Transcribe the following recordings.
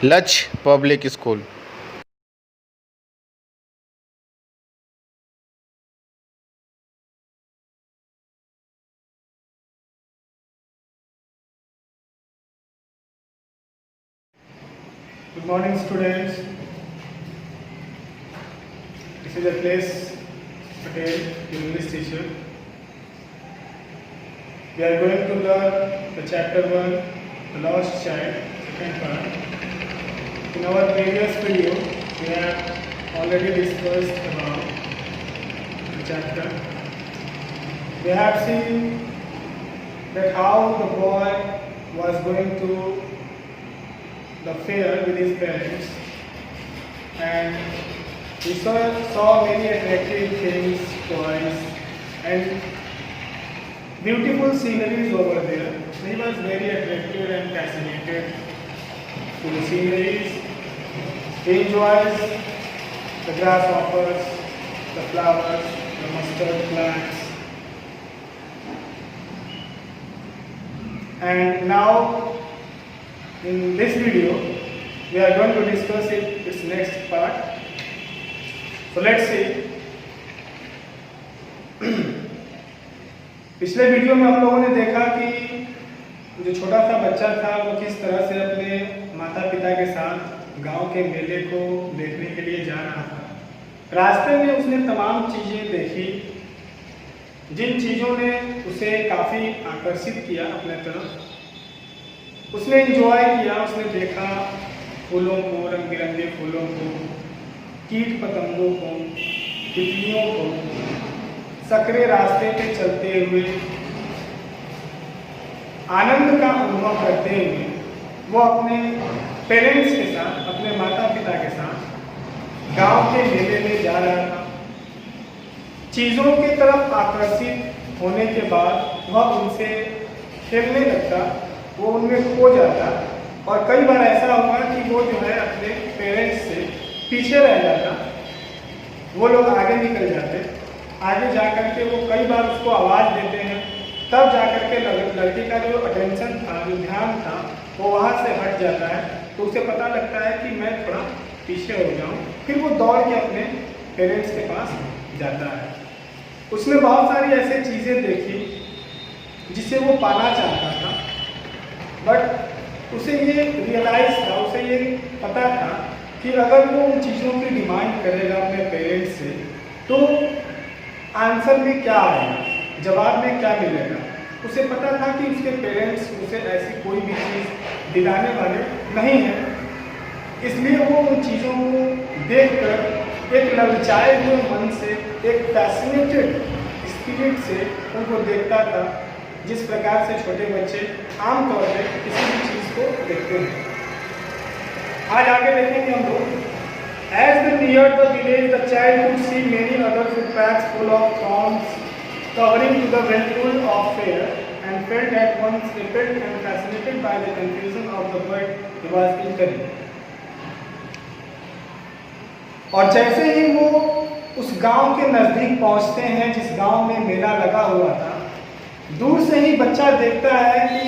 लक्ष्य public school. Good morning, students. This is Akhilesh Patel, your English teacher. We are going to learn the chapter 1, The Lost Child, second part. In our previous video, we have already discussed about the chapter. We have seen that how the boy was going to the fair with his parents, and we saw many attractive things, toys, and beautiful sceneries over there. He was very attracted and fascinated to the sceneries. He enjoys the grasshoppers, the flowers, the mustard plants. And now in this video, we are going to discuss its next part. So let's see. पिछले video में हम लोगों ने देखा कि जो छोटा सा बच्चा था वो किस तरह से अपने माता पिता के साथ गांव के मेले को देखने के लिए जा रहा था। रास्ते में उसने तमाम चीजें देखी, जिन चीजों ने उसे काफी आकर्षित किया अपने तरफ। उसने एंजॉय किया, उसने देखा फूलों को, रंग बिरंगे फूलों को, कीट पतंगों को, तितलियों को। सकरे रास्ते पे चलते हुए आनंद का अनुभव करते हुए वो अपने पेरेंट्स के साथ, अपने माता पिता के साथ गांव के मेले में जा रहा था। चीज़ों की तरफ आकर्षित होने के बाद वह उनसे खेलने लगता, वो उनमें खो जाता, और कई बार ऐसा हुआ कि वो जो है अपने पेरेंट्स से पीछे रह जाता, वो लोग आगे निकल जाते। आगे जाकर के वो कई बार उसको आवाज़ देते हैं, तब जाकर के लड़के का जो अटेंशन था, जो ध्यान था, वो वहाँ से हट जाता है। तो उसे पता लगता है कि मैं थोड़ा पीछे हो जाऊँ। फिर वो दौड़ के अपने पेरेंट्स के पास जाता है। उसने बहुत सारी ऐसी चीज़ें देखी जिसे वो पाना चाहता था, बट उसे ये रियलाइज था, उसे ये पता था कि अगर वो उन चीज़ों की डिमांड करेगा अपने पेरेंट्स से तो आंसर में क्या आएगा, जवाब में क्या मिलेगा। उसे पता था कि उसके पेरेंट्स उसे ऐसी कोई भी चीज़ दिलाने वाले नहीं हैं। इसलिए वो उन चीज़ों को देखकर एक ललचाए हुए मन से, एक फैसिनेटेड स्पिरिट से उनको देखता था, जिस प्रकार से छोटे बच्चे आमतौर पर किसी भी चीज़ को देखते हैं। आज आगे देखेंगे हम लोग। As they neared the village, the child could see many other footpaths full of thorns covering to the well of fair, and felt at once repelled and fascinated by the confusion of the world he was entering. और जैसे ही वो उस गांव के नजदीक पहुंचते हैं जिस गांव में मेला लगा हुआ था, दूर से ही बच्चा देखता है कि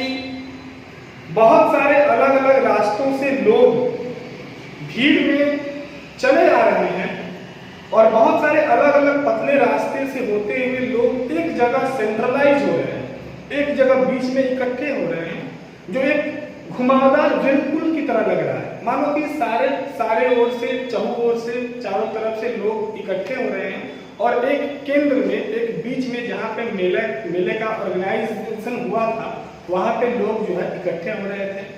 बहुत सारे अलग अलग रास्तों से लोग भीड़ में चले आ रहे हैं, और बहुत सारे अलग अलग पतले रास्ते से होते हुए लोग एक जगह सेंट्रलाइज हो रहे हैं, एक जगह बीच में इकट्ठे हो रहे हैं, जो एक घुमावदार व्हिर्लपूल की तरह लग रहा है। मानो कि सारे ओर से, चहुओर से, चारों तरफ से लोग इकट्ठे हो रहे हैं, और एक केंद्र में, एक बीच में जहाँ पे मेले का ऑर्गेनाइजेशन हुआ था, वहाँ पे लोग जो है इकट्ठे हो रहे थे।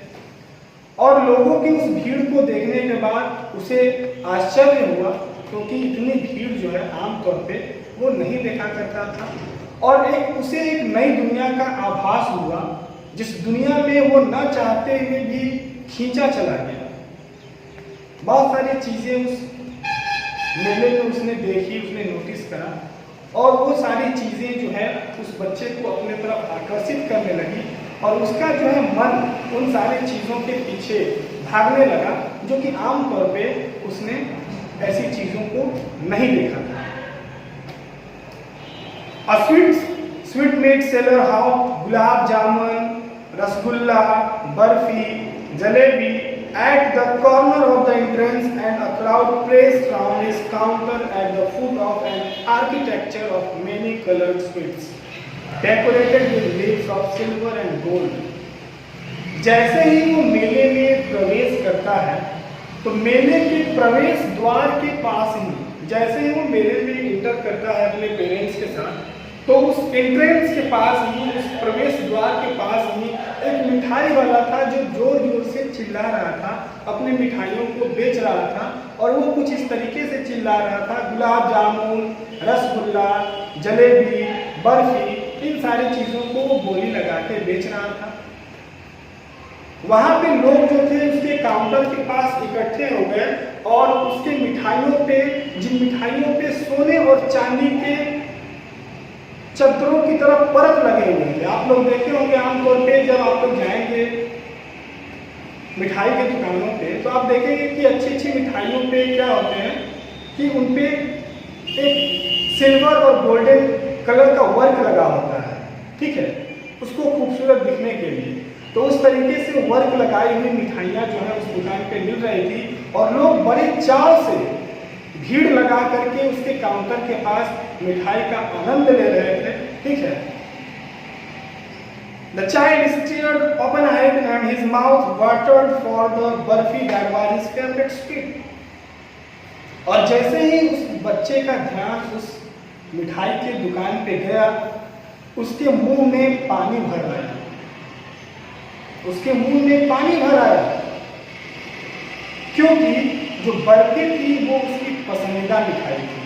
और लोगों की उस भीड़ को देखने के बाद उसे आश्चर्य हुआ, क्योंकि इतनी भीड़ जो है आमतौर पे वो नहीं देखा करता था, और उसे एक नई दुनिया का आभास हुआ, जिस दुनिया में वो न चाहते हुए भी खींचा चला गया। बहुत सारी चीज़ें उस मेले में उसने देखी, उसने नोटिस करा, और वो सारी चीज़ें जो है उस बच्चे को अपने तरफ आकर्षित करने लगी, और उसका जो है मन उन सारी चीज़ों के पीछे भागने लगा, जो कि आमतौर पे उसने ऐसी चीज़ों को नहीं देखा था। A sweet meat seller how gulab jamun, rasgulla, barfi, jalebi at the corner of the entrance, and a crowd pressed round his counter at the foot of an architecture of many colored sweets, decorated with leaves of silver and gold. जैसे ही वो मेले में प्रवेश करता है, तो मेले के प्रवेश द्वार के पास ही, जैसे ही वो मेले में इंटर करता है अपने पेरेंट्स के साथ, तो उस एंट्रेंस के पास ही, उस प्रवेश द्वार के पास ही एक मिठाई वाला था जो जोर जोर से चिल्ला रहा था, अपने मिठाइयों को बेच रहा था। और वो कुछ इस तरीके से चिल्ला रहा था, गुलाब जामुन, रसगुल्ला, जलेबी, बर्फी, इन सारी चीज़ों को वो बोली लगा के बेच रहा था। वहाँ पे लोग जो थे उसके काउंटर के पास इकट्ठे हो गए और उसके मिठाइयों पे, जिन मिठाइयों पे सोने और चांदी के चद्दरों की तरफ परत लगे हुए थे। आप लोग देखे होंगे आमतौर पे जब आप लोग जाएंगे मिठाई के दुकानों पे, तो आप देखेंगे कि अच्छी अच्छी मिठाइयों पे क्या होते हैं कि उन पे एक सिल्वर और गोल्डन कलर का वर्क लगा होता है, ठीक है, उसको खूबसूरत दिखने के लिए। तो उस तरीके से वर्क लगाई हुई मिठाइयाँ जो है उस दुकान पे मिल रही थी और लोग बड़े चाव से भीड़ लगा करके उसके काउंटर के पास मिठाई का आनंद ले रहे थे, ठीक है। The child stared open-eyed and his mouth watered for the barfi that was his favorite sweet. और जैसे ही उस बच्चे का ध्यान उस मिठाई के दुकान पे गया, उसके मुंह में पानी भर आया, उसके मुंह में पानी भर आया, क्योंकि जो बर्फी थी वो उसकी पसंदीदा मिठाई थी।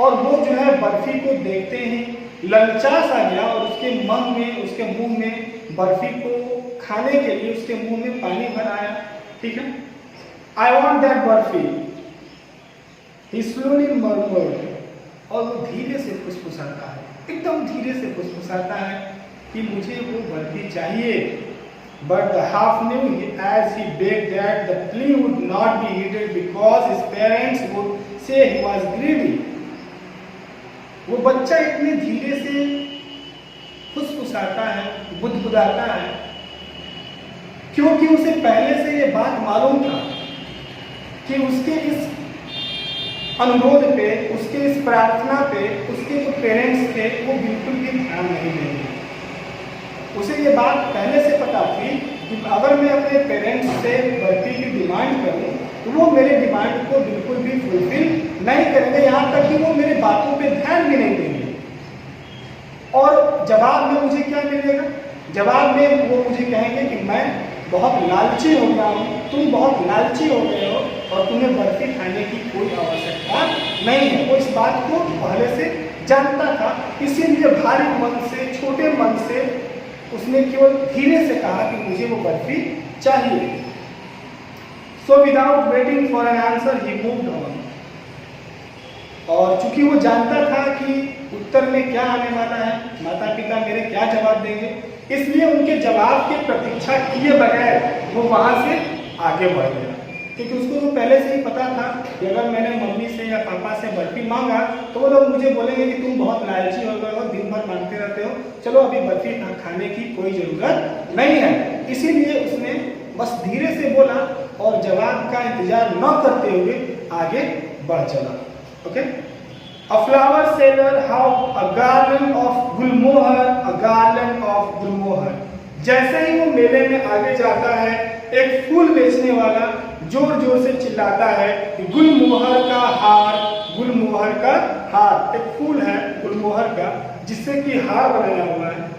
और वो जो है बर्फी को देखते ही ललचा सा गया और उसके मन में, उसके मुंह में बर्फी को खाने के लिए उसके मुंह में पानी भर आया, ठीक है। I want that barfi, he slowly murmured, और वो धीरे से फुसफुसाता है, एकदम धीरे से फुसफुसाता है कि मुझे वो बर्फी चाहिए। But the half knew as he begged that the plea would not be heeded because his parents would say he was greedy. वो बच्चा इतने धीरे से फुसफुसाता है, बुदबुदाता है, क्योंकि उसे पहले से ये बात मालूम था कि उसके इस अनुरोध पे, उसके इस प्रार्थना पे उसके जो पेरेंट्स थे वो बिल्कुल भी ध्यान नहीं देंगे। उसे ये बात पहले से पता थी कि अगर मैं अपने पेरेंट्स से बर्फी की डिमांड करूं तो वो मेरे डिमांड को बिल्कुल भी फुलफिल नहीं करेंगे, यहाँ तक कि वो मेरे बातों पे ध्यान भी नहीं देंगे। और जवाब में मुझे क्या मिलेगा? जवाब में वो मुझे कहेंगे कि मैं बहुत लालची हो गया हूँ, तुम बहुत लालची हो गए हो और तुम्हें बर्फी खाने की कोई आवश्यकता नहीं है। वो इस बात को पहले से जानता था, इसीलिए भारी मन से, छोटे मन से उसने केवल धीरे से कहा कि मुझे वो बर्फी चाहिए। So without waiting for an answer, he moved on. और चूंकि वो जानता था कि उत्तर में क्या आने वाला है, माता पिता मेरे क्या जवाब देंगे, इसलिए उनके जवाब की प्रतीक्षा किए बगैर वो वहां से आगे बढ़ गया। क्योंकि उसको तो पहले से ही पता था कि अगर मैंने मम्मी से या पापा से बर्फी मांगा तो वो लोग मुझे बोलेंगे कि तुम बहुत लालची हो गए हो, दिन भर मांगते रहते हो, चलो अभी बर्फी खाने की कोई जरूरत नहीं है। इसीलिए उसने बस धीरे से बोला और जवाब का इंतजार न करते हुए आगे बढ़ चला। Okay. A flower seller have a garland of Gulmohar, a garland of गुलमोहर। जैसे ही वो मेले में आगे जाता है, एक फूल बेचने वाला जोर जोर से चिल्लाता है कि गुलमोहर का हार, गुलमोहर का हार। एक फूल है गुलमोहर का जिससे कि हार बनाया हुआ है,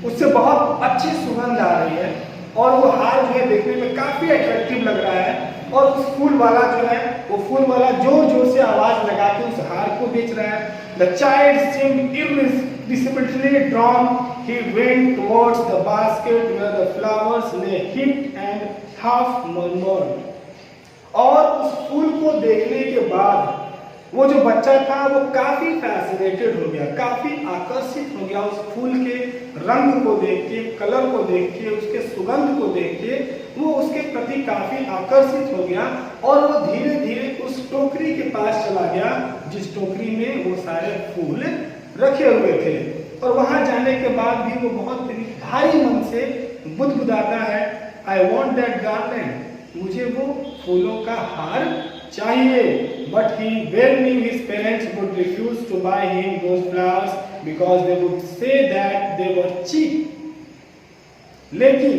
उससे बहुत अच्छी सुगंध आ रही है और वो हार जो है देखने में काफी अट्रैक्टिव लग रहा है। और उस फूल वाला जो है, वो फूल वाला जोर जोर से आवाज लगा के उस हार को बेच रहा है। The child seemed irresistibly drawn. He went towards the basket where the flowers lay heaped and half murmured. और उस फूल को देखने के बाद वो जो बच्चा था वो काफी फैसिनेटेड हो गया, काफी आकर्षित हो गया उस फूल के रंग को देख के, कलर को देख के, उसके सुगंध को देख के वो उसके प्रति काफी आकर्षित हो गया। और वो धीरे धीरे उस टोकरी के पास चला गया जिस टोकरी में वो सारे फूल रखे हुए थे। और वहां जाने के बाद भी वो बहुत भारी मन से बुदबुदाता है, आई वॉन्ट दैट गार्लैंड, मुझे वो फूलों का हार चाहिए। But he well knew his parents would refuse to buy him those flowers because they would say that they were cheap. लेकिन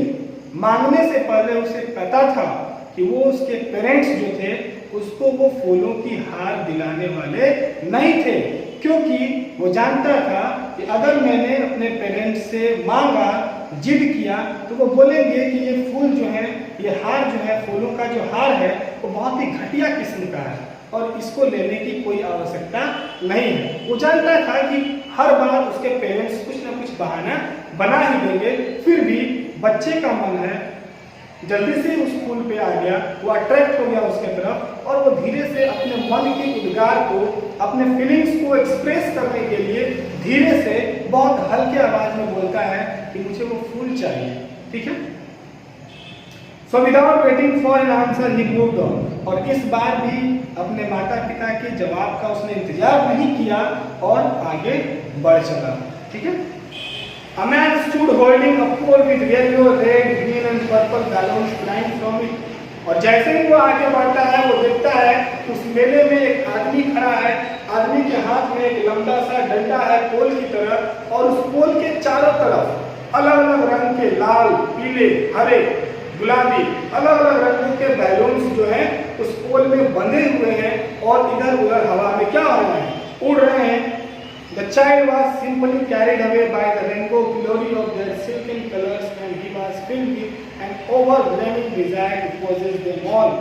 मांगने से पहले उसे पता था कि वो उसके पेरेंट्स जो थे उसको वो फूलों की हार दिलाने वाले नहीं थे, क्योंकि वो जानता था कि अगर मैंने अपने पेरेंट्स से मांगा, जिद किया, तो वो बोलेंगे कि ये फूल जो है, ये हार जो है, फूलों का जो हार है वो बहुत ही घटिया किस्म का है और इसको लेने की कोई आवश्यकता नहीं है। वो जानता था कि हर बार उसके पेरेंट्स कुछ ना कुछ बहाना बना ही देंगे, फिर भी बच्चे का मन है, जल्दी से उस फूल पे आ गया, वो अट्रैक्ट हो गया उसके तरफ और वो धीरे से अपने मन के उद्गार को, अपने फीलिंग्स को एक्सप्रेस करने के लिए धीरे से बहुत हल्के आवाज में बोलता है कि मुझे वो फूल चाहिए। ठीक है, so without waiting for an answer he moved on. और इस बार भी अपने माता पिता के जवाब का उसने इंतजार नहीं किया और आगे बढ़ चला। ठीक है, A man stood holding a pole with yellow, red, green and purple balloons flying from it. और जैसे ही वो आगे बढ़ता है वो देखता है उस मेले में एक आदमी खड़ा है। आदमी के हाथ में एक लंबा सा डंडा है पोल की तरह और उस पोल के चारों तरफ अलग अलग रंग के लाल, पीले, हरे, गुलाबी, अलग अलग रंगों के बैलून्स जो है उस पोल में बंधे हुए हैं और इधर उधर हवा में क्या हो रहे हैं, उड़ रहे हैं। The child was simply carried away by the rainbow glory of their silken colors and he was filled with an overwhelming desire to possess them all.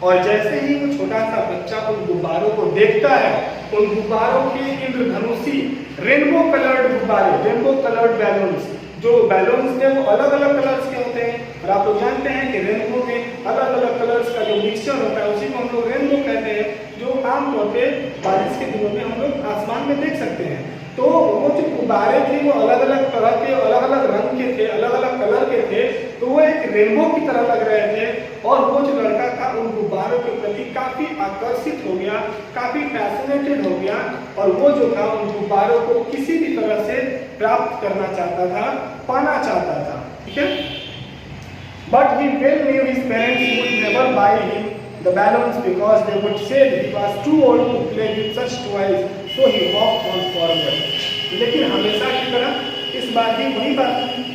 और जैसे ही वो छोटा सा बच्चा उन गुब्बारों को देखता है, उन गुब्बारों के इंद्रधनुषी रेनबो कलर्ड गुब्बारे, रेनबो कलर्ड बैलून्स, जो बैलून्स थे वो अलग अलग कलर्स के होते हैं और आप लोग जानते हैं कि रेनबो में अलग अलग कलर्स का जो मिक्सचर होता है उसी को हम लोग रेनबो कहते हैं, जो आमतौर पे बारिश के दिनों में हम लोग आसमान में देख सकते हैं। तो वो जो गुब्बारे थे वो अलग अलग तरह के, अलग अलग रंग के थे, अलग अलग कलर के थे, तो वो एक रेनबो की तरह लग रहे थे। और वो जो लड़का था उन गुब्बारों के प्रति काफी आकर्षित हो गया, काफी फैसिनेटेड हो गया और वो जो था उन गुब्बारों को किसी भी तरह से प्राप्त करना चाहता था, पाना चाहता था। ठीक है, but he well knew his parents would never by him the balloons because they would say he was too old to play with such toys, so he walked on forward. लेकिन हमेशा की तरह इस बार भी वही बात थी,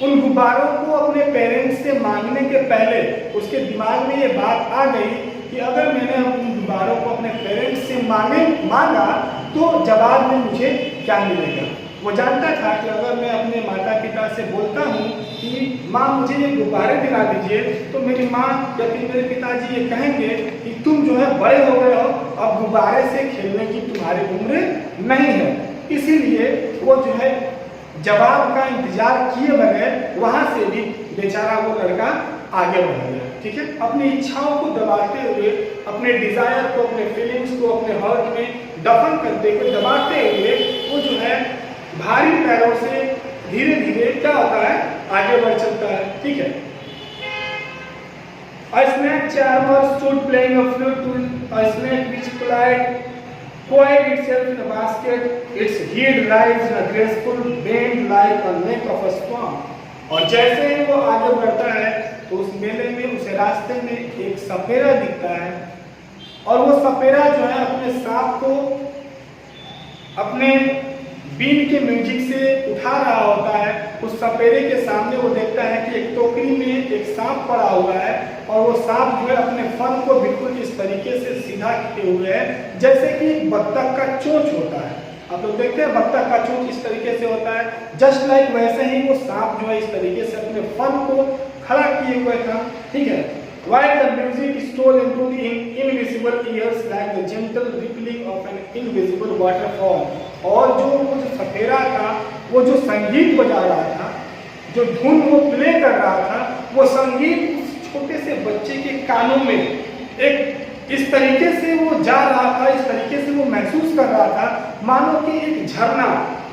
उन गुब्बारों को अपने पेरेंट्स से मांगने के पहले उसके दिमाग में ये बात आ गई कि अगर मैंने उन गुब्बारों को अपने पेरेंट्स से मांगा तो जवाब में मुझे क्या मिलेगा। वो जानता था कि अगर मैं अपने माता पिता से बोलता हूँ कि माँ मुझे ये गुब्बारे दिला दीजिए, तो मेरी माँ या फिर मेरे पिताजी ये कहेंगे कि तुम जो है बड़े हो गए हो, अब गुब्बारे से खेलने की तुम्हारी उम्र नहीं है। इसीलिए वो जो है जवाब का इंतजार किए बगैर वहां से भी बेचारा वो लड़का आगे बढ़ गया। ठीक है, अपनी इच्छाओं को दबाते हुए, अपने डिजायर को, अपने फीलिंग्स को अपने हार्ट में दफन करते हुए, दबाते हुए वो जो है भारी पैरों से धीरे धीरे क्या होता है, आगे बढ़ चलता है। ठीक है, A snake charmer stood playing a flute to a snake which coiled itself in a basket. Its head raised in a graceful bend like a neck of a swan. और जैसे ही वो आगे बढ़ता है तो उस मेले में, उस रास्ते में एक सपेरा दिखता है और वो सपेरा जो है अपने सांप को अपने बीन के म्यूजिक से उठा रहा होता है। उस सपेरे के सामने वो देखता है कि एक टोकरी में एक सांप पड़ा हुआ है और वो सांप जो है अपने फन को बिल्कुल इस तरीके से सीधा किए हुए है जैसे कि बत्तख का चोंच होता है। आप लोग देखते हैं बत्तख का चोंच इस तरीके से होता है, जस्ट लाइक वैसे ही वो सांप जो है इस तरीके से अपने फन को खड़ा किए हुए था। ठीक है, while the music stole into the invisible ears like the gentle rippling of an invisible waterfall. और जो सपेरा था, वो जो संगीत बजा रहा था, जो धुन वो प्ले कर रहा था, वो संगीत उस छोटे से बच्चे के कानों में एक इस तरीके से वो जा रहा था, इस तरीके से वो महसूस कर रहा था मानो कि एक झरना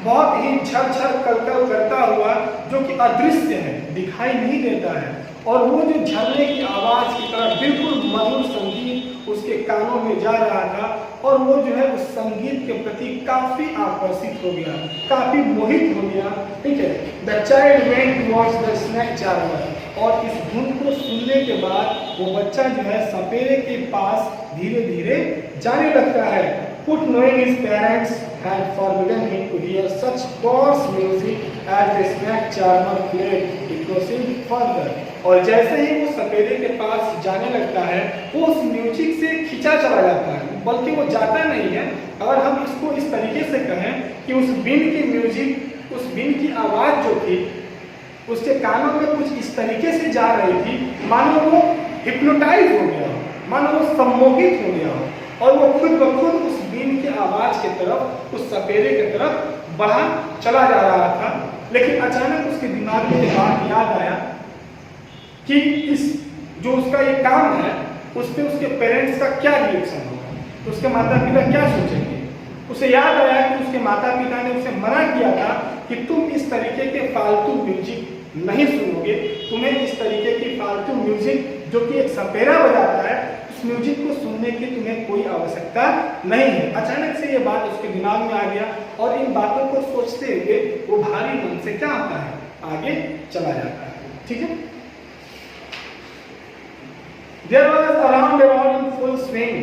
बहुत ही झरझर कलकल करता हुआ, जो कि अदृश्य है, दिखाई नहीं देता है, और वो जो झरने की आवाज की तरह बिल्कुल मधुर संगीत उसके कानों में जा रहा था और वो जो है उस संगीत के प्रति काफी आकर्षित हो गया, काफी मोहित हो गया। ठीक है, the child went towards the snake charmer, और इस धुन को सुनने के बाद वो बच्चा जो है सपेरे के पास धीरे धीरे जाने लगता है। Put knowing his parents had forbidden him to hear such coarse music as the snack charmer played, he proceeded further. और जैसे ही वो सपेरे के पास जाने लगता है, वो उस म्यूजिक से खिंचा चला जाता है, बल्कि वो जाता नहीं है। अगर हम इसको इस तरीके से कहें कि उस बीन की म्यूजिक, उस बीन की आवाज़ जो थी उसके कानों में कुछ इस तरीके से जा रही थी, मानो वो हिप्नोटाइज हो गया हो, मानो वो सम्मोहित हो गया हो, और वो खुद ब खुद उस बीन की आवाज़ की तरफ, उस सपेरे की तरफ बढ़ा चला जा रहा था। लेकिन अचानक उसके दिमाग में ये बात याद आया कि इस जो उसका ये काम है उस पर उसके पेरेंट्स का क्या रिएक्शन होगा, तो उसके माता पिता क्या सोचेंगे। उसे याद आया कि उसके माता पिता ने उसे मना किया था कि तुम इस तरीके के फालतू म्यूजिक नहीं सुनोगे, तुम्हें इस तरीके की फालतू म्यूजिक जो कि एक सपेरा बजाता है, उस म्यूजिक को सुनने की तुम्हें कोई आवश्यकता नहीं है। अचानक से ये बात उसके दिमाग में आ गया और इन बातों को सोचते हुए वो भारी मन से क्या होता है, आगे चला जाता है। ठीक है, There was a roundabout in full swing.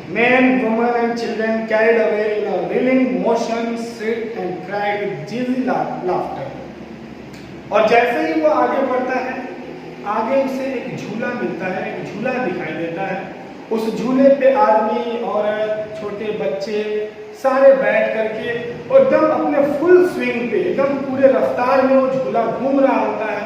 Men, women and children carried away in a reeling motion, shrieked and cried with dizzy laughter. और जैसे ही वो आगे बढ़ता है, आगे उसे एक झूला मिलता है, एक झूला दिखाई देता है। उस झूले पे आदमी, औरत, छोटे बच्चे सारे बैठ करके एकदम अपने फुल स्विंग पे, एकदम पूरे रफ्तार में वो झूला घूम रहा होता है।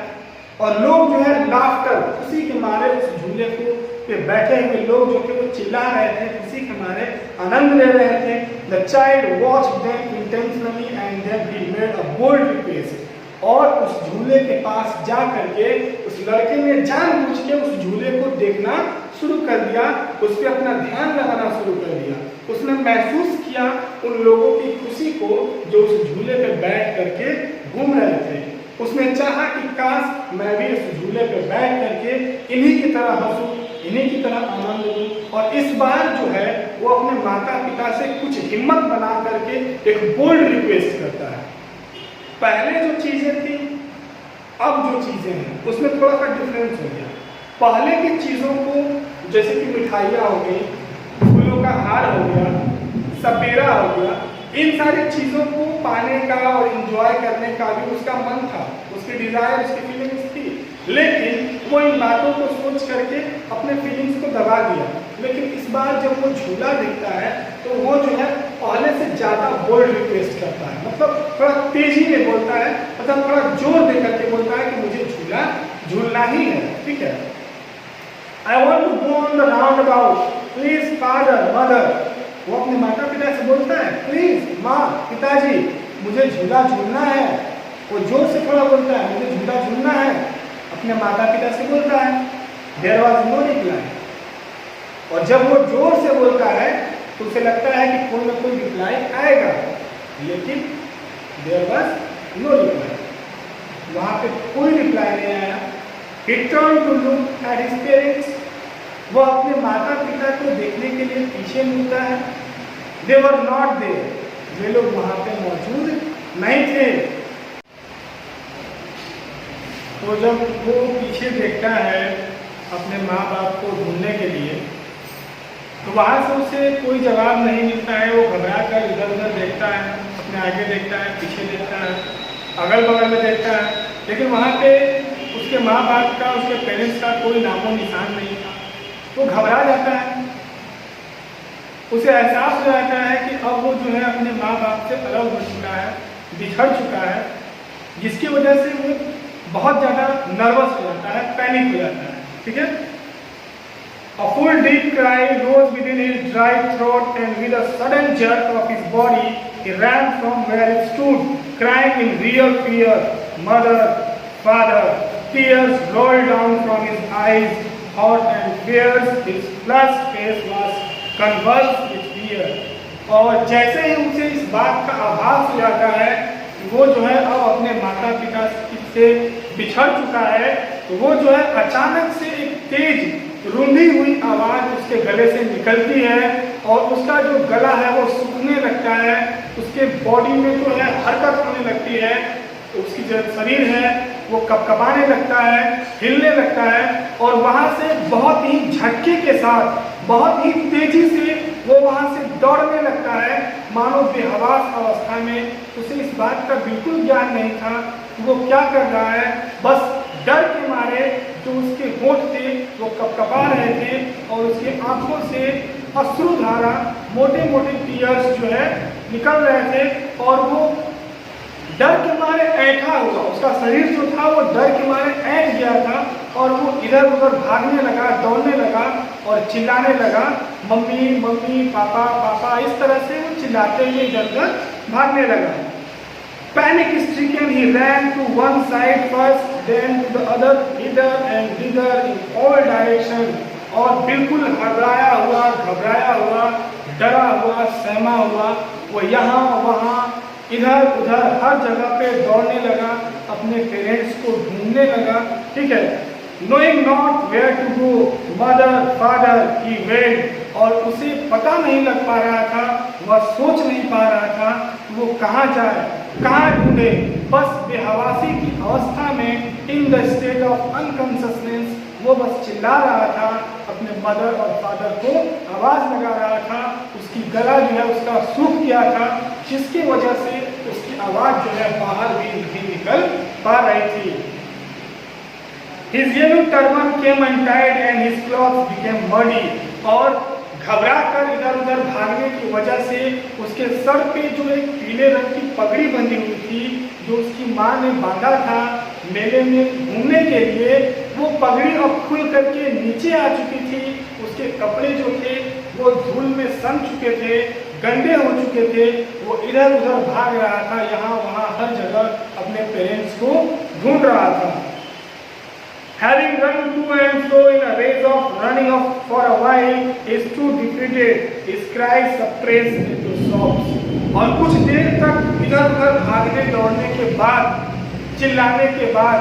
और लोग जो है लाफ्टर, खुशी के मारे उस झूले को पे बैठे हुए लोग जो कि वो चिल्ला रहे थे, खुशी के मारे आनंद ले रहे थे। The child watched them intentionally and then he made a bold request, और उस झूले के पास जा करके उस लड़के ने जानबूझ के उस झूले को देखना शुरू कर दिया, उस पर अपना ध्यान लगाना शुरू कर दिया। उसने महसूस किया उन लोगों की खुशी को जो उस झूले पे बैठ करके घूम रहे थे। उसने चाहा कि काश मैं भी इस झूले पे बैठ करके इन्हीं की तरह हंसूं, इन्हीं की तरह आनंद लूं। और इस बार जो है वो अपने माता पिता से कुछ हिम्मत बना करके एक बोल्ड रिक्वेस्ट करता है। पहले जो चीजें थी, अब जो चीजें हैं उसमें थोड़ा सा डिफरेंस हो गया। पहले की चीजों को जैसे कि मिठाइयाँ हो गई, फूलों का हार हो गया, सपेरा हो गया, इन सारी चीजों को पाने का और एंजॉय करने का भी उसका मन था, उसकी डिजायर, उसकी फीलिंग्स थी। लेकिन वो इन बातों को सोच करके अपने फीलिंग्स को दबा दिया। लेकिन इस बार जब वो झूला दिखता है तो वो जो है पहले से ज्यादा बोल्ड रिक्वेस्ट करता है, मतलब थोड़ा तेजी में बोलता है, मतलब थोड़ा जोर दे करके बोलता है कि मुझे झूला झूलना ही है। ठीक है, I want to go on the roundabout, please father mother. वो अपने माता पिता से बोलता है, प्लीज माँ पिताजी मुझे झूला झूलना है। वो जोर से थोड़ा बोलता है, मुझे झूला झूलना है, अपने माता पिता से बोलता है। There was no reply. और जब वो जोर से बोलता है तो उसे लगता है कि कोई ना कोई रिप्लाई आएगा, लेकिन देयर वॉज नो रिप्लाई। वहाँ पे कोई रिप्लाई नहीं आया। He turned to look at his parents. वो अपने माता पिता को देखने के लिए पीछे मुड़ता है। They were not there. वे लोग वहाँ पे मौजूद नहीं थे। तो जब वो पीछे देखता है अपने माँ बाप को ढूंढने के लिए, तो वहाँ से उसे कोई जवाब नहीं मिलता है। वो घबरा कर इधर उधर देखता है, अपने आगे देखता है, पीछे देखता है, अगल बगल में देखता है, लेकिन वहाँ पे उसके माँ बाप का, उसके पेरेंट्स का कोई नामो निशान नहीं था। वो घबरा जाता है। उसे एहसास हो जाता है कि अब वो जो है अपने माँ बाप से अलग हो चुका है, बिछड़ चुका है, जिसकी वजह से वो बहुत ज़्यादा नर्वस हो जाता है, पैनिक हो जाता है। ठीक है, A full deep cry rose within his dry throat, and with a sudden jerk of his body, he ran from where he stood, crying in real fear, "Mother, Father!" Tears rolled down from his eyes, hot and fierce. His flushed face was convulsed with fear. और जैसे ही उसे इस बात का आभास हो जाता है कि वो जो है अब अपने माता पिता से बिछड़ चुका है, तो वो जो है अचानक से एक तेज रूंधी हुई आवाज़ उसके गले से निकलती है और उसका जो गला है वो सूखने लगता है, उसके बॉडी में जो है हरकत होने लगती है, उसकी जो शरीर है वो कपकपाने लगता है, हिलने लगता है और वहाँ से बहुत ही झटके के साथ, बहुत ही तेजी से वो वहाँ से दौड़ने लगता है, मानो बेहवास अवस्था में। उसे इस बात का बिल्कुल ज्ञान नहीं था कि वो क्या कर रहा है, बस डर के मारे जो उसके होंठ थे वो कपकपा रहे थे और उसकी आंखों से अश्रुधारा, मोटे मोटे टीयर्स जो है निकल रहे थे और वो डर के मारे ऐंठा हुआ, उसका शरीर जो था वो डर के मारे ऐंठ गया था और वो इधर उधर भागने लगा, दौड़ने लगा और चिल्लाने लगा, मम्मी मम्मी, पापा पापा, इस तरह से वो चिल्लाते हुए इधर उधर भागने लगा। Panic stricken, he ran to one side first, then to the other, hither and thither in all directions, और बिल्कुल घबराया हुआ, डरा हुआ, सहमा हुआ, वो यहाँ वहाँ इधर उधर हर जगह पे दौड़ने लगा, अपने पेरेंट्स को ढूंढने लगा। ठीक है, knowing not where to go, mother, father, he went, और उसे पता नहीं लग पा रहा था, वह सोच नहीं पा रहा था वो कहाँ जाए, कहाँ ढूंढे, बस बेहवासी की अवस्था में, in the state of unconsciousness, वो बस चिल्ला रहा था, अपने मदर और फादर को आवाज़ लगा रहा था, उसकी गला जो है उसका सूख गया था, जिसकी वजह से उसकी आवाज़ जो है बाहर भी नहीं निकल पा रही थी। His yellow turban came untied and his clothes became muddy, और घबरा कर इधर उधर भागने की वजह से उसके सर पे जो एक पीले रंग की पगड़ी बंधी हुई थी, जो उसकी माँ ने बांधा था मेले में घूमने के लिए, वो पगड़ी अब खुल करके नीचे आ चुकी थी। उसके कपड़े जो थे वो धूल में सन चुके थे, गंदे हो चुके थे, वो इधर उधर भाग रहा था, यहाँ वहाँ हर जगह अपने पेरेंट्स को ढूंढ रहा था। Having run to and fro in a race of running off for a while, is too defeated, his cries suppressed into sobs. और कुछ देर तक इधर उधर भागने दौड़ने के बाद, चिल्लाने के बाद,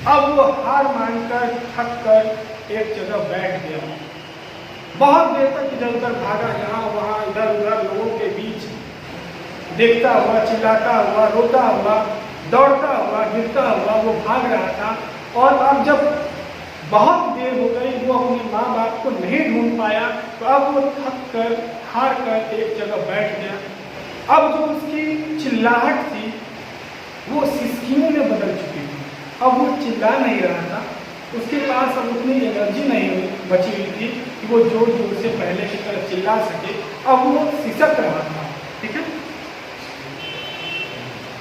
अब वो हार मानकर थक कर एक जगह बैठ गया। बहुत देर तक इधर उधर भागा, यहाँ वहाँ इधर उधर लोगों के बीच देखता हुआ, चिल्लाता हुआ, रोता हुआ, दौड़ता हुआ, गिरता हुआ वो भाग रहा था। और अब जब बहुत देर हो गई, वो अपने माँ बाप को नहीं ढूंढ पाया, तो अब वो थक कर, हार कर एक जगह बैठ गया। अब जो उसकी चिल्लाहट थी वो सिसकियों में बदल चुकी थी। अब वो चिल्ला नहीं रहा था, उसके पास अब उतनी एनर्जी नहीं बची हुई थी कि वो जोर जोर से पहले की तरह चिल्ला सके। अब वो सिसक रहा था। ठीक है,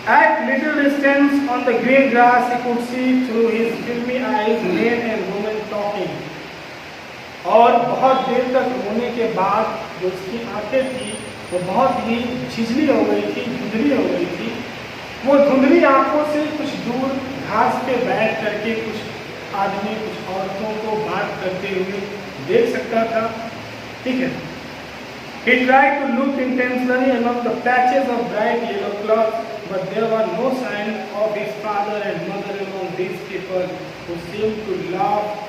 At little distance on the green grass, he could see through his filmy eyes men and women talking. और बहुत देर तक रोने के बाद जो उसकी आंखें थी वो बहुत ही छिजली हो गई थी, धुंधली हो गई थी। वो धुंधली आंखों से कुछ दूर घास पे बैठ करके कुछ आदमी, कुछ औरतों को बात करते हुए देख सकता था। ठीक है, He tried to look intensely among the patches of bright yellow cloth, but there were no signs of his father and mother among these people who seemed to laugh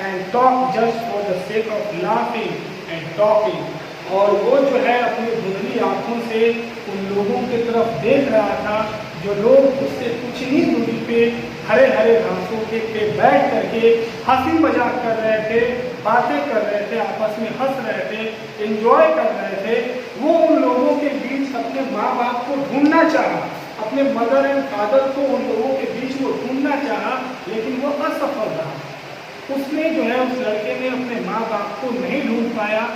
and talk just for the sake of laughing and talking. और वो जो है अपनी धुंधली आंखों से उन लोगों की तरफ देख रहा था जो लोग उससे कुछ ही दूरी पे हरे हरे घासों के पे बैठ करके हंसी मजाक कर रहे थे, बातें कर रहे थे, आपस में हंस रहे थे, एंजॉय कर रहे थे। वो उन लोगों के बीच अपने माँ बाप को ढूंढना चाहा, अपने मदर एंड फादर को उन लोगों के बीच वो ढूंढना चाहा, लेकिन वो असफल रहा। उसने जो है, उस लड़के ने अपने माँ बाप को नहीं ढूंढ पाया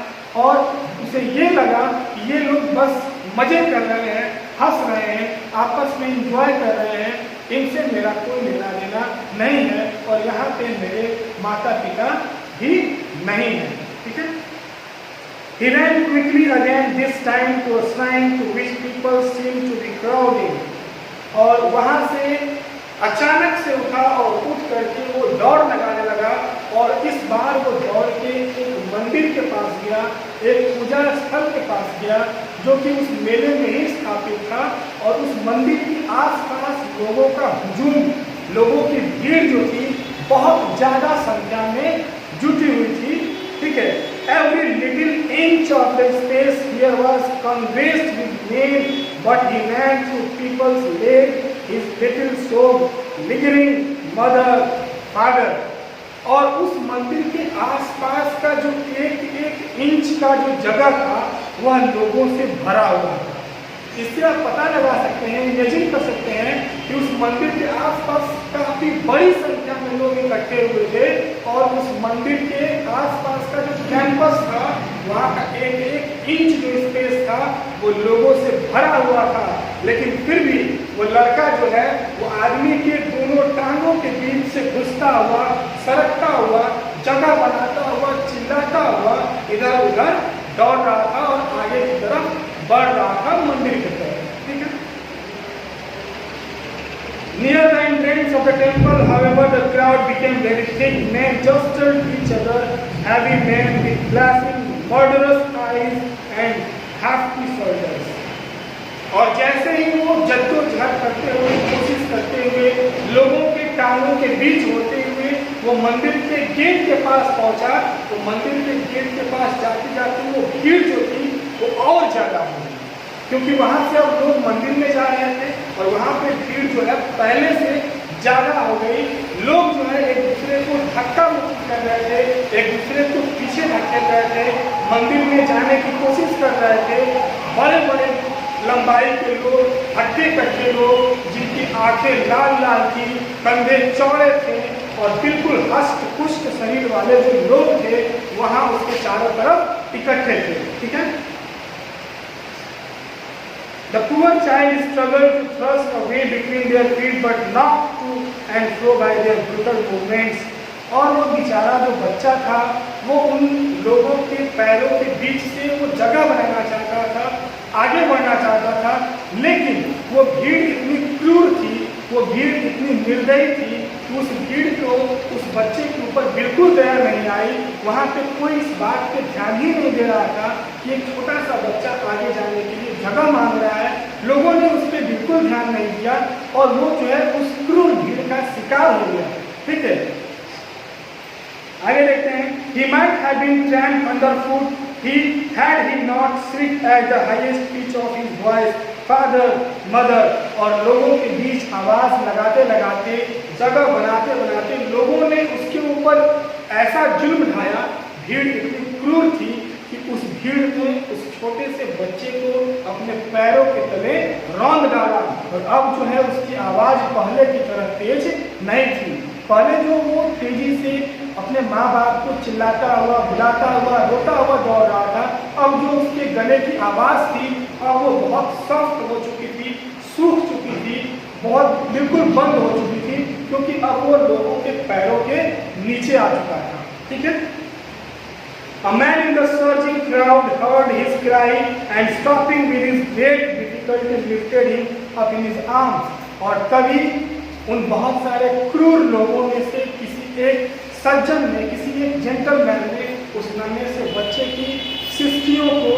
और उसे ये लगा कि ये लोग बस मजे कर रहे हैं, हंस रहे हैं, आपस में एंजॉय कर रहे हैं, इनसे मेरा कोई लेना देना नहीं है और यहाँ पे मेरे माता पिता भी नहीं है। ठीक है, He ran quickly again, this time to a shrine to which people seemed to be crowding. और वहाँ से अचानक से उठा और उठ करके वो दौड़ लगाने लगा और इस बार वो दौड़ के एक मंदिर के पास गया, एक पूजा स्थल के पास गया जो कि उस मेले में ही स्थापित था। और उस मंदिर के आसपास लोगों का हुजूम, लोगों की भीड़ जो थी बहुत ज़्यादा संख्या में जुटी हुई थी, ठीक है। Every little inch of the space here was conveyed with nail, but he ran through people's leg, his little soul lingering mother, father. और उस मंदिर के आसपास का जो एक एक इंच का जो जगह था वह लोगों से भरा हुआ था। इससे आप पता लगा सकते हैं, इमेजिन कर सकते हैं कि उस मंदिर के आसपास काफी बड़ी संख्या में लोग इकट्ठे हुए थे और उस मंदिर के आसपास का जो कैंपस था वहाँ का एक एक इंच जो स्पेस था वो लोगों से भरा हुआ था। लेकिन फिर भी वो लड़का जो है वो आदमी के दोनों टांगों के बीच से घुसता हुआ, सरकता हुआ, जगह बनाता हुआ, चिल्लाता हुआ इधर उधर दौड़ रहा था और आगे की तरफ बढ़ रहा था मंदिर की तरफ, ठीक है। Near the entrance of the temple, however, the crowd became very thick. Men jostled each other, heavy men with flashing, murderous eyes and hefty shoulders. और जैसे ही वो जद्दोजहद करते हुए, कोशिश करते हुए, लोगों के टांगों के बीच होते हुए वो मंदिर के गेट के पास पहुंचा, तो मंदिर के गेट के पास जाते जाते वो भीड़ जो थी वो और ज्यादा हो गई, क्योंकि वहां से अब लोग मंदिर में जा रहे थे और वहां पे भीड़ जो है पहले से ज्यादा हो गई। लोग जो है एक दूसरे को धक्का मुक्की कर रहे थे, एक दूसरे को पीछे धकेल रहे थे, मंदिर में जाने की कोशिश कर रहे थे। बड़े बड़े लंबाई के लोग, हट्टे कट्टे लोग, जिनकी आंखें लाल लाल थी, कंधे चौड़े थे और बिल्कुल हष्ट पुष्ट शरीर वाले जो लोग थे वहां उसके चारों तरफ इकट्ठे थे, ठीक है। The poor child struggled to thrust a way between their feet, but knocked to and fro by their brutal movements. और वो बेचारा जो बच्चा था वो उन लोगों के पैरों के बीच से वो जगह बनाना चाहता था, आगे बढ़ना चाहता था, लेकिन वो भीड़ इतनी क्रूर थी, वो भीड़ इतनी निर्दयी थी कि उस भीड़ को उस बच्चे के ऊपर बिल्कुल दया नहीं आई। वहाँ पे कोई इस बात पे ध्यान ही नहीं दे रहा था कि एक छोटा सा बच्चा आगे जाने के लिए जगह मांग रहा है। लोगों ने उस पर बिल्कुल ध्यान नहीं दिया और वो जो है उस क्रूर भीड़ का शिकार हो गया, ठीक है। आगे देखते हैं। He might have been trampled underfoot, had he not shrieked at the highest pitch of his voice, father, mother, और लोगों के बीच आवाज लगाते लगाते, जगह बनाते बनाते लोगों ने उसके ऊपर ऐसा जुल्म ढाया। भीड़ इतनी क्रूर थी कि उस भीड़ ने उस छोटे से बच्चे को अपने पैरों के तले रौंद डाला और अब जो है उसकी आवाज पहले की तरह तेज नहीं थी। पहले जो वो तेजी से अपने माँ बाप को चिल्लाता हुआ, बुलाता हुआ, रोता हुआ दौड़ रहा था, अब जो उसके गले की आवाज़ थी अब वो बहुत सॉफ्ट हो चुकी थी, सूख चुकी थी, बहुत बिल्कुल बंद हो चुकी थी, क्योंकि अब वो लोगों के पैरों के नीचे आ चुका था, ठीक है। A man in the surging crowd heard his cry and stopping with his great difficulty lifted him up in his arms. और तभी उन बहुत सारे क्रूर लोगों में से किसी एक सज्जन ने, किसी एक जेंटलमैन ने उस नन्हे से बच्चे की सिस्कियों को,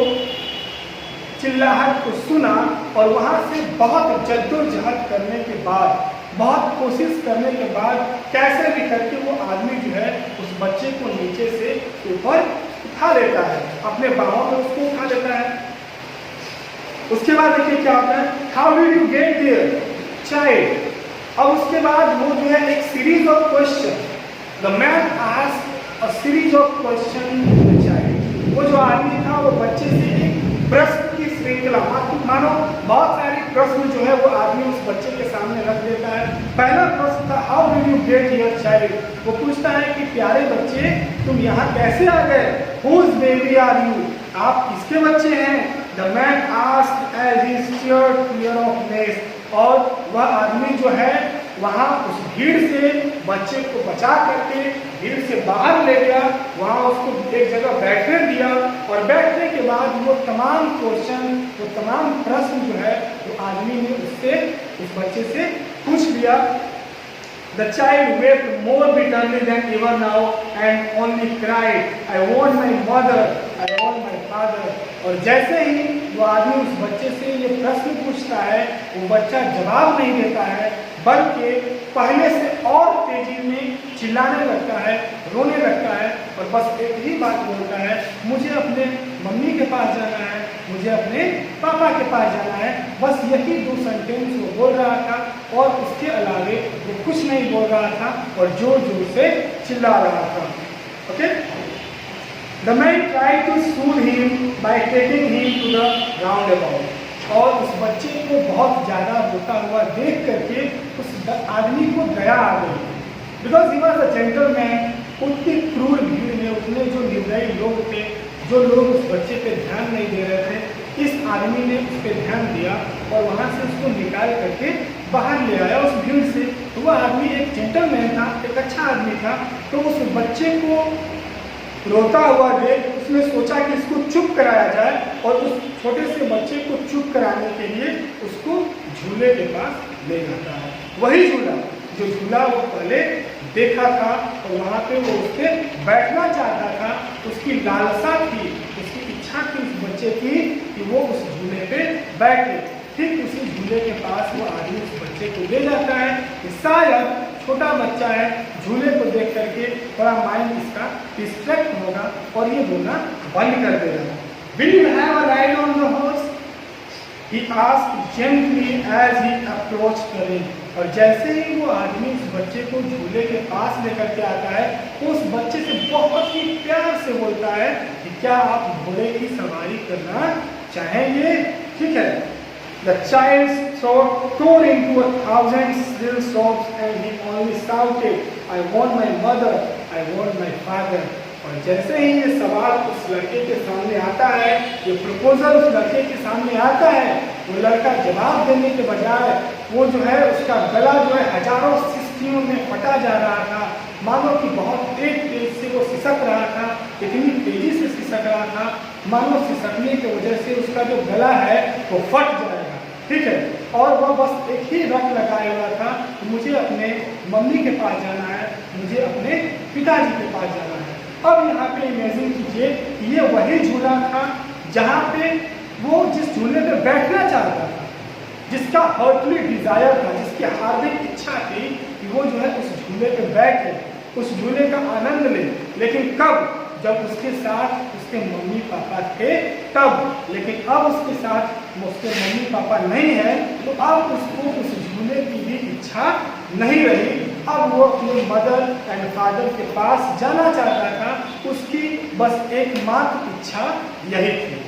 चिल्लाहट को सुना और वहाँ से बहुत जद्दोजहद करने के बाद, बहुत कोशिश करने के बाद कैसे भी करके वो आदमी जो है उस बच्चे को नीचे से ऊपर उठा लेता है, अपने बाहों में उसको उठा लेता है। उसके बाद देखिए क्या होता है। How did you get there child. अब उसके बाद वो जो है एक series of question, the man asked a series of question to the child. वो जो आदमी था वो बच्चे से एक प्रश्न की श्रृंखला, मानो बहुत सारे प्रश्न जो है वो आदमी उस बच्चे के सामने रख देता है। पहला प्रश्न था how did you get here child. वो पूछता है कि प्यारे बच्चे तुम यहाँ कैसे आ गए। Whose baby are you. आप किसके बच्चे हैं। The man asked as he steered clear of ness. और वह आदमी जो है वहाँ उस भीड़ से बच्चे को बचा करके भीड़ से बाहर ले गया, वहाँ उसको एक जगह बैठने दिया और बैठने के बाद वो तमाम क्वेश्चन, वो तमाम प्रश्न जो है वो आदमी ने उससे, उस बच्चे से पूछ लिया। The child wept more bitterly than ever now and only cried, I want my mother, I want my father. और जैसे ही वो आदमी उस बच्चे से ये प्रश्न पूछता है, वो बच्चा जवाब नहीं देता है, बल्कि पहले से और तेजी में चिल्लाने लगता है, रोने लगता है और बस एक ही बात बोलता है, मुझे अपने मम्मी के पास जाना है, मुझे अपने पापा के पास जाना है। बस यही 2 सेंटेंस वो बोल रहा था और उसके अलावे वो कुछ नहीं बोल रहा था और जोर जोर से चिल्ला रहा था। Okay? The man tried to soothe him by taking him to the roundabout. और उस बच्चे को बहुत ज़्यादा रोता हुआ देख करके उस आदमी को दया आ गई, because he was a gentleman. उतनी क्रूर भीड़ में उतने जो निर्दयी लोग थे, जो लोग उस बच्चे पे ध्यान नहीं दे रहे थे, इस आदमी ने उस पर ध्यान दिया और वहाँ से उसको निकाल करके बाहर ले आया उस भीड़ से। तो वह आदमी एक जेंटलमैन था, एक अच्छा आदमी था। तो उस बच्चे को रोता हुआ देख उसने सोचा कि इसको चुप कराया जाए और उस छोटे से बच्चे को चुप कराने के लिए उसको झूले के पास ले जाता है। वही झूला जो झूला वो पहले देखा था और वहाँ पे वो उस पर बैठना चाहता था, उसकी लालसा थी, उसकी इच्छा थी उस बच्चे की कि वो उस झूले पे बैठे। ठीक उसी झूले के पास वो आदमी उस बच्चे को ले जाता है कि शायद छोटा बच्चा है, झूले को देख करके थोड़ा माइंड इसका डिस्ट्रैक्ट होगा और ये बोलना बंद कर देगा। Will you have a ride on the horse? He asked gently as he approached the ring. और जैसे ही वो आदमी उस बच्चे को झूले के पास लेकर के आता है, वो उस बच्चे से बहुत ही प्यार से बोलता है कि क्या आप घोड़े की सवारी करना चाहेंगे? ठीक है। The child's throat tore into 1,000 little sobs and he only shouted, I want my mother, I want my father. और जैसे ही ये सवाल उस लड़के के सामने आता है, ये प्रपोजल उस लड़के के सामने आता है, वो लड़का जवाब देने के बजाय वो जो है उसका गला जो है हजारों सिसकियों में फटा जा रहा था, मानो कि बहुत तेज से वो सिसक रहा था, इतनी तेजी से सिसक रहा था मानो सिसकने की वजह से उसका जो गला है वो फट जाएगा। ठीक है। और वह बस एक ही रट लगाया हुआ था कि मुझे अपने मम्मी के पास जाना है, मुझे अपने पिताजी के पास जाना है। अब यहाँ पे इमेजिन कीजिए कि ये वही झूला था जहाँ पे वो जिस झूले पे बैठना चाहता था, जिसका हार्टली डिजायर था, जिसकी हार्दिक इच्छा थी कि वो जो है उस झूले पे बैठे, उस झूले का आनंद ले। लेकिन कब? जब उसके साथ उसके मम्मी पापा थे तब। लेकिन अब उसके साथ उसके मम्मी पापा नहीं है तो अब उसको उस झूले की भी इच्छा नहीं रही। अब वो अपने मदर एंड फादर के पास जाना चाहता था, उसकी बस एकमात्र इच्छा यही थी।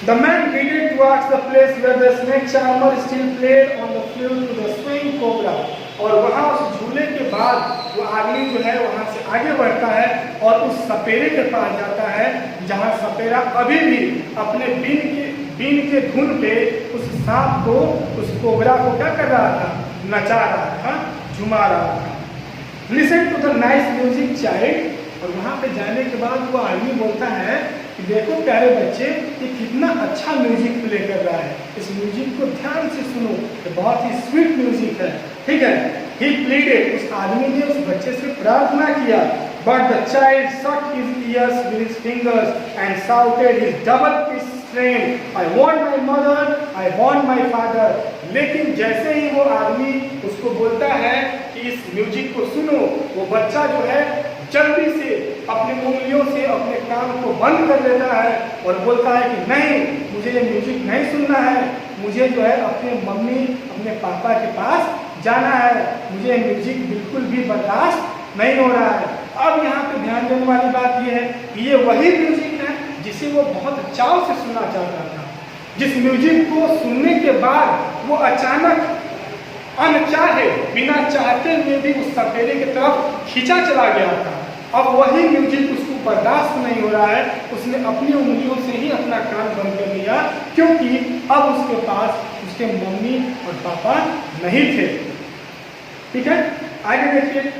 The man headed towards the place where the snake charmer still played on the field to the swing cobra. और वहाँ उस झूले के बाद वो आदमी जो है वहाँ से आगे बढ़ता है और उस सपेरे के पास जाता है जहाँ सपेरा अभी भी अपने बीन के धुन पे उस सांप को, उस कोबरा को क्या कर रहा था? नचा रहा था, झुमा रहा था। Listen to the nice music child। और वहाँ पे जाने के बाद वो आदमी बोलता है कि देखो प्यारे बच्चे, ये कितना अच्छा म्यूजिक प्ले कर रहा है, इस म्यूजिक को ध्यान से सुनो, ये बहुत ही स्वीट म्यूजिक है। ठीक है। He pleaded, उस आदमी ने उस बच्चे से प्रार्थना किया, but the child shut his ears with his fingers and shouted his double pitched strain, I want my mother, I want my father। लेकिन जैसे ही वो आदमी उसको बोलता है कि इस म्यूजिक को सुनो, वो बच्चा जो है जल्दी से अपने उंगलियों से अपने कान को बंद कर लेता है और बोलता है कि नहीं, मुझे ये म्यूजिक नहीं सुनना है, मुझे जो है अपने मम्मी अपने पापा के पास जाना है, मुझे म्यूजिक बिल्कुल भी बर्दाश्त नहीं हो रहा है। अब यहाँ पे ध्यान देने वाली बात यह है कि ये वही म्यूजिक है जिसे वो बहुत चाव से सुनना चाहता था, जिस म्यूजिक को सुनने के बाद वो अचानक अनचाहे बिना चाहते हुए भी उस सपेरे की तरफ खींचा चला गया था। अब वही म्यूजिक उसको बर्दाश्त नहीं हो रहा है, उसने अपनी उंगलियों से ही अपना कान बंद कर लिया, क्योंकि अब उसके पास उसके मम्मी और पापा नहीं थे। ठीक है, आगे देखिए।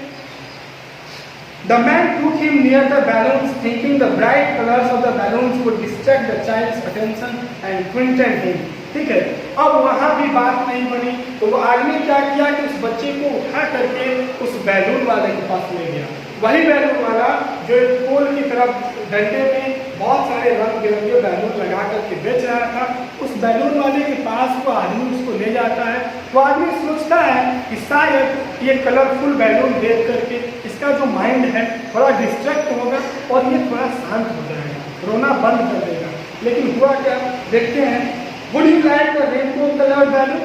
The man took him near the balloons, thinking the bright colors of the balloons would distract the child's attention and quieten him। ठीक है, अब वहाँ भी बात नहीं बनी तो वो आदमी क्या किया कि उस बच्चे को उठा करके उस बैलून वाले के पास ले गया। वही बैलून वाला जो एक पोल की तरफ डंडे में बहुत सारे रंग बिरंगे बैलून लगा करके बेच रहा था, उस बैलून वाले के पास वो आदमी उसको ले जाता है। वो आदमी सोचता है कि शायद ये कलरफुल बैलून देख करके इसका जो माइंड है थोड़ा डिस्ट्रैक्ट होगा और ये थोड़ा शांत हो जाएगा, रोना बंद कर देगा। लेकिन हुआ क्या, देखते हैं। Would you like the rainbow colour balloon?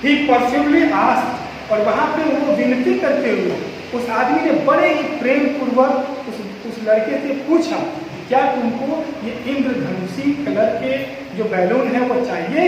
He persuasively asked, और वहाँ पे वो विनती करते हुए उस आदमी ने बड़े ही प्रेम पूर्वक उस लड़के से पूछा, क्या तुमको ये इंद्रधनुषी कलर के जो बैलून है वो चाहिए?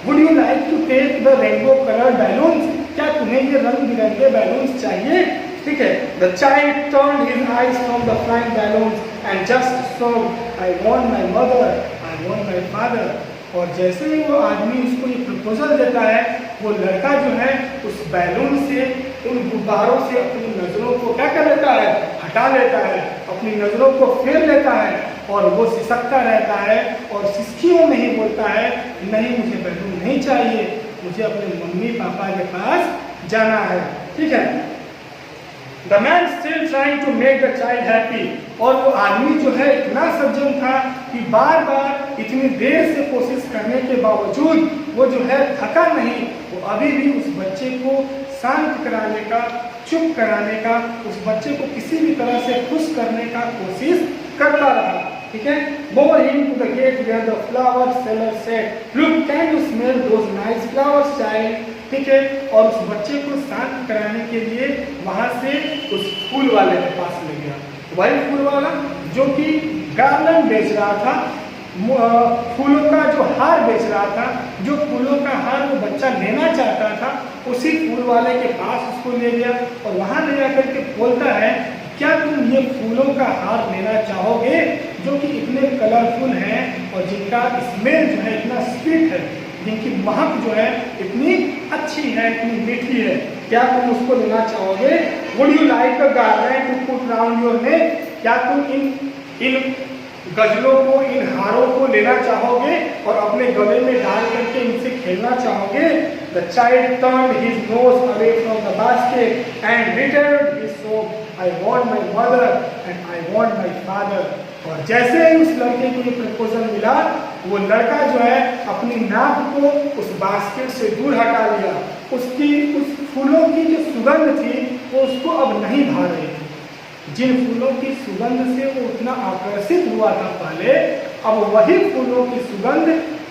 Would you like to take the rainbow colour balloons? क्या तुम्हें ये रंग बिरंगे बैलून्स चाहिए? ठीक है। The child turned his eyes from the flying balloons and just sobbed, I want my mother, I want my father. और जैसे ही वो आदमी उसको ये प्रपोजल देता है, वो लड़का जो है उस बैलून से, उन गुब्बारों से अपनी नज़रों को क्या कर लेता है, हटा लेता है, अपनी नज़रों को फेर लेता है और वो सिसकता रहता है और सिसकियों में ही बोलता है, नहीं मुझे बैलून नहीं चाहिए, मुझे अपने मम्मी पापा के पास जाना है। ठीक है। The man still trying to make the child happy, और वो आदमी जो है इतना सज्जन था कि बार बार इतनी देर से कोशिश करने के बावजूद वो जो है थका नहीं, वो अभी भी उस बच्चे को शांत कराने का, चुप कराने का, उस बच्चे को किसी भी तरह से खुश करने का कोशिश करता रहा। ठीक है। Bore him to the gate where the flower seller said, look, can you smell those nice flowers, child? ठीक है। और उस बच्चे को शांत कराने के लिए वहां से उस फूल वाले के पास ले गया। वही फूल वाला जो कि गार्लैंड बेच रहा था, फूलों का जो हार बेच रहा था, जो फूलों का हार वो बच्चा लेना चाहता था, उसी फूल वाले के पास उसको ले गया और वहां ले जाकर के बोलता है, क्या तुम ये फूलों का हार लेना चाहोगे जो कि इतने कलरफुल हैं और जिनका स्मेल जो है इतना स्वीट है, जिनकी महक जो है इतनी अच्छी है, इतनी मीठी है, क्या तुम उसको लेना चाहोगे? Would you like a garland to put round your neck? क्या तुम इन गजलों को, इन हारों को लेना चाहोगे और अपने गले में डाल करके इनसे खेलना चाहोगे? The child turned his nose away from the basket and returned his sob, I want my mother and I want my father. और जैसे ही उस लड़के को ये प्रपोजल मिला, वो लड़का जो है अपनी नाक को उस बास्केट से दूर हटा लिया। उसकी उस फूलों की जो सुगंध थी वो उसको अब नहीं भा रही थी। जिन फूलों की सुगंध से वो उतना आकर्षित हुआ था पहले, अब वही फूलों की सुगंध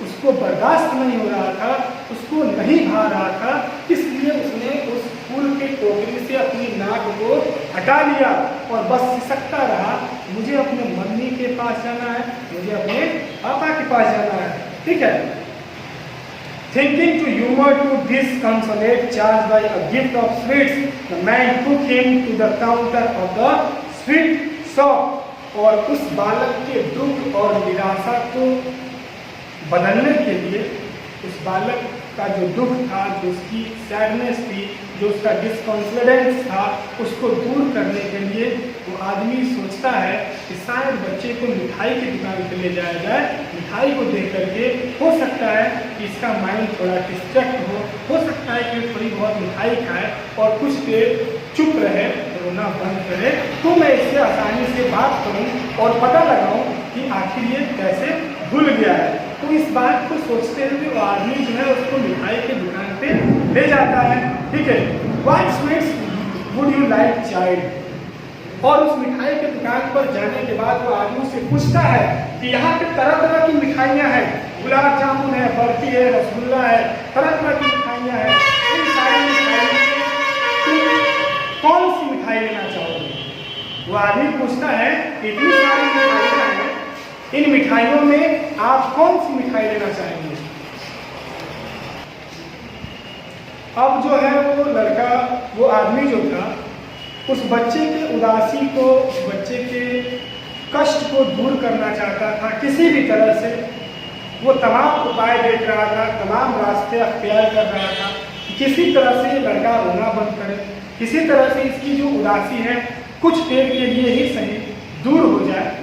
उसको बर्दाश्त नहीं हो रहा था, उसको नहीं भा रहा था। इसलिए उसने उस फूल के टोकरी से अपनी नाक को हटा लिया और बस सिसकता रहा, मुझे अपने मम्मी के पास जाना है, मुझे अपने पापा के पास जाना है। ठीक है। Thinking to humor to disconsolate Charles by a gift of sweets, the man took him to the counter of the sweet shop. और उस बालक के दुख और निराशा को बदलने के लिए, उस बालक का जो दुख था, जो उसकी सैडनेस थी, जो उसका डिस्कॉन्फिडेंस था, उसको दूर करने के लिए वो आदमी सोचता है कि शायद बच्चे को मिठाई की दुकान पर ले जाया जाए, मिठाई को दे करके हो सकता है कि इसका माइंड थोड़ा डिस्ट्रैक्ट हो सकता है कि थोड़ी बहुत मिठाई खाए और कुछ देर चुप रहे, रोना बंद करे, तो मैं इससे आसानी से बात करूं और पता लगाऊं कि आखिर ये कैसे भूल गया है। तो इस बात को सोचते हुए वो आदमी जो है उसको मिठाई की दुकान पे ले जाता है। ठीक है। What sweets would you like child? और उस मिठाई की दुकान पर जाने के बाद वो आदमी से पूछता है कि यहाँ पे तरह तरह की मिठाइयाँ हैं, गुलाब जामुन है, बर्फी है, रसगुल्ला है, तरह तरह की मिठाइयाँ हैं। इन सारी मिठाइयों में कौन सी मिठाई लेना चाहोगे? वो आदमी पूछता है, इतनी सारी मिठाइयाँ हैं, इन मिठाइयों में आप कौन सी मिठाई लेना चाहेंगे? अब जो है वो लड़का, वो आदमी जो था, उस बच्चे के उदासी को, उस बच्चे के कष्ट को दूर करना चाहता था किसी भी तरह से। वो तमाम उपाय देख रहा था, तमाम रास्ते अख्तियार कर रहा था, किसी तरह से लड़का रोना बंद करे, किसी तरह से इसकी जो उदासी है कुछ देर के लिए ही सही दूर हो जाए।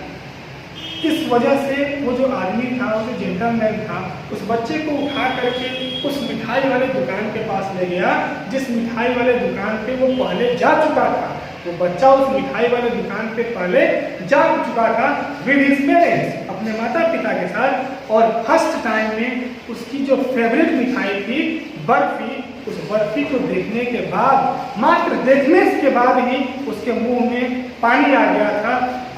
इस वजह से वो जो आदमी था, वो जो जेंटलमैन था, उस बच्चे को उठा करके उस मिठाई वाले दुकान के पास ले गया, जिस मिठाई वाले दुकान पे वो पहले जा चुका था। वो बच्चा उस मिठाई वाले दुकान पे पहले जा चुका था विद हिज पेरेंट्स, अपने माता पिता के साथ, और फर्स्ट टाइम में उसकी जो फेवरेट मिठाई थी बर्फी, उस बर्फी को देखने के बाद, मात्र देखने के बाद ही उसके मुंह में पानी आ गया था।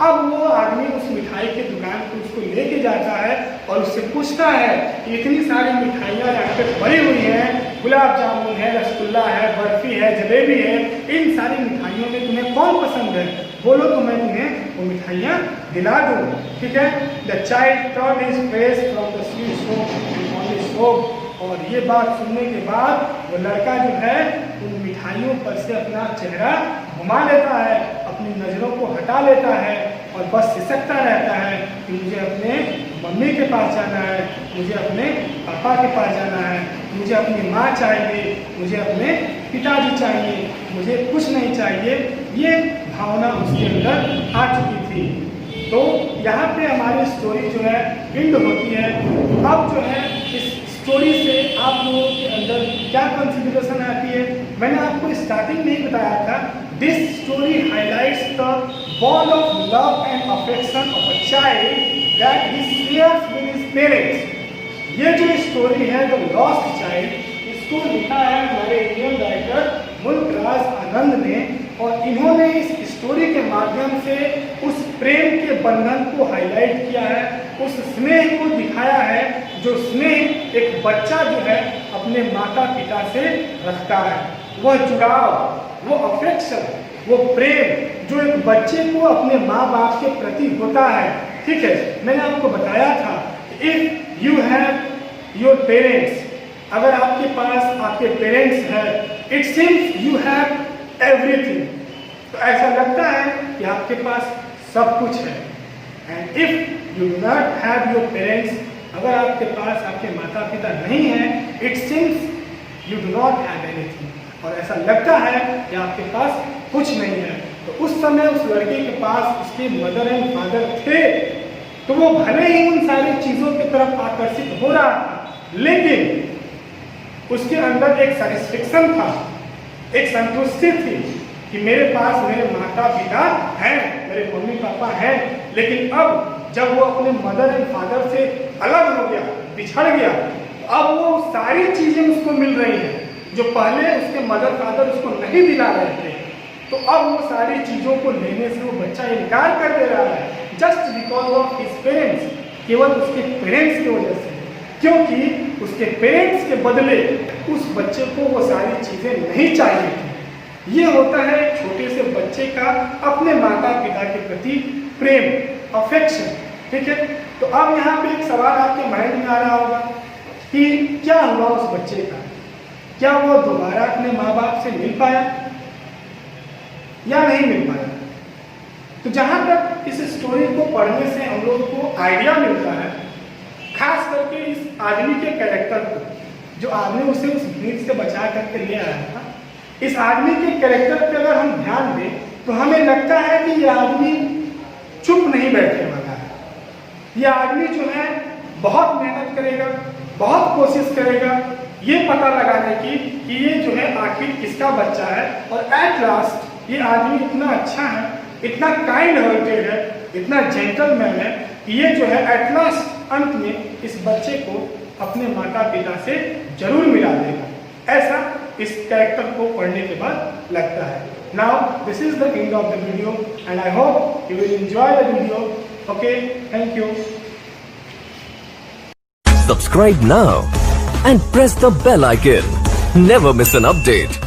अब वो आदमी उस मिठाई के दुकान पे उसको लेके जाता है और उससे पूछता है कि इतनी सारी मिठाइयाँ यहाँ पे भरी हुई हैं, गुलाब जामुन है, रसगुल्ला है, बर्फी है, जलेबी है, इन सारी मिठाइयों में तुम्हें कौन पसंद है, बोलो तो मैं तुम्हें वो मिठाइयाँ दिला दूँ। ठीक है। The child turn his face from the sweet soap on his soap. और ये बात सुनने के बाद वो लड़का जो है उन मिठाइयों पर से अपना चेहरा घुमा लेता है, अपनी नज़रों को हटा लेता है और बस सिसकता रहता है कि मुझे अपने मम्मी के पास जाना है, मुझे अपने पापा के पास जाना है, मुझे अपनी माँ चाहिए, मुझे अपने पिताजी चाहिए, मुझे कुछ नहीं चाहिए। ये भावना उसके अंदर आ चुकी थी। तो यहाँ पे हमारी स्टोरी जो है एंड होती है। अब जो है इस स्टोरी से आप लोगों के अंदर क्या कंसिडरेशन आती है, मैंने आपको स्टार्टिंग में ही बताया था। This story highlights the bond of love and affection of a child that he shares with his parents. ये जो स्टोरी है द लॉस्ट चाइल्ड, इसको लिखा है हमारे इंडियन राइटर मुल्कराज आनंद ने, और इन्होंने इस स्टोरी के माध्यम से उस प्रेम के बंधन को हाईलाइट किया है, उस स्नेह को दिखाया है जो स्नेह एक बच्चा जो है अपने माता पिता से रखता है। वह जुड़ाव, वो अफेक्शन, वो प्रेम जो एक बच्चे को अपने माँ बाप के प्रति होता है। ठीक है। मैंने आपको बताया था if you have your parents, अगर आपके पास आपके पेरेंट्स हैं, it seems you have everything, तो ऐसा लगता है कि आपके पास सब कुछ है। And if you do not have your parents, अगर आपके पास आपके माता पिता नहीं हैं, it seems you do not have anything, और ऐसा लगता है कि आपके पास कुछ नहीं है। तो उस समय उस लड़के के पास उसके मदर एंड फादर थे, तो वो भले ही उन सारी चीज़ों की तरफ आकर्षित हो रहा था, लेकिन उसके अंदर एक सेटिस्फेक्शन था, एक संतुष्टि थी कि मेरे पास मेरे माता पिता हैं, मेरे मम्मी पापा हैं। लेकिन अब जब वो अपने मदर एंड फादर से अलग हो गया, बिछड़ गया, अब वो सारी चीज़ें उसको मिल रही हैं जो पहले उसके मदर फादर उसको नहीं दिला रहे थे। तो अब वो सारी चीज़ों को लेने से वो बच्चा इनकार कर दे रहा है, just because of his parents, केवल उसके पेरेंट्स की वजह से, क्योंकि उसके पेरेंट्स के बदले उस बच्चे को वो सारी चीज़ें नहीं चाहिए थी। ये होता है एक छोटे से बच्चे का अपने माता पिता के प्रति प्रेम, अफेक्शन। ठीक है। तो अब यहाँ पे एक सवाल आपके माइंड में आ रहा होगा कि क्या हुआ उस बच्चे का, क्या वो दोबारा अपने माँ बाप से मिल पाया या नहीं मिल पाया। तो जहाँ तक इस स्टोरी को पढ़ने से हम लोग को आइडिया मिलता है, खास करके इस आदमी के कैरेक्टर को, जो आदमी उसे उस भीड़ से बचा करके ले आया था, इस आदमी के कैरेक्टर पे अगर हम ध्यान दें तो हमें लगता है कि यह आदमी चुप नहीं बैठने वाला है। यह आदमी जो है बहुत मेहनत करेगा, बहुत कोशिश करेगा ये पता लगाने की कि ये जो है आखिर किसका बच्चा है, और एट लास्ट ये आदमी इतना अच्छा है, इतना काइंड हार्टेड है, इतना जेंटलमैन है कि ये जो है एट लास्ट अंत में इस बच्चे को अपने माता पिता से जरूर मिला देगा। ऐसा इस कैरेक्टर को पढ़ने के बाद लगता है। Now this is the end of the video and I hope you will enjoy the video. Okay, thank you. Subscribe now and press the bell icon. Never miss an update.